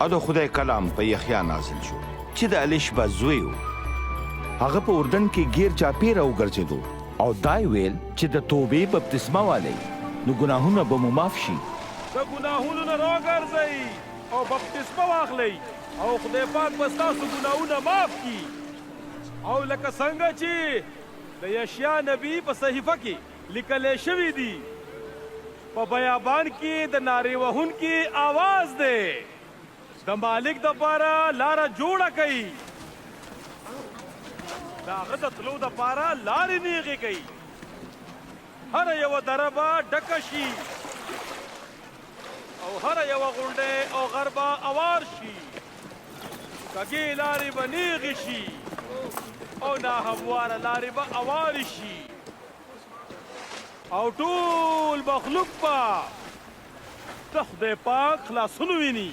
او د خدای کلام په یحیی نازل شو چې د الیشبا زوی و. هغه په اردن کې غیر چاپیره وګرځېدو او دای ویل چې د توبې بپتسمه والی نو ګناهونه به مو معاف شي. د ګناهونو نه راګرځئ او بپتسمه واخلئ او خدای پاک به ستاسو ګناهونه معاف کړي. او لکه څنګه چې د یشیا نبی په صحیفه کې لیکلی شوي دي، په بیابان کې د نارې وهونکي آواز دی، د مالک دپاره لاره جوړه کوي، د هغه د تلو دپاره لارې نیغې کوي. هره یوه دره به ډکه شي او هره یوه غونډۍ او غر به اوار شي، کږې لارې به نیغې شي او ناهمواره لارې به اوارې شي او ټول مخلوق به د خدای پاک خلاصون ویني.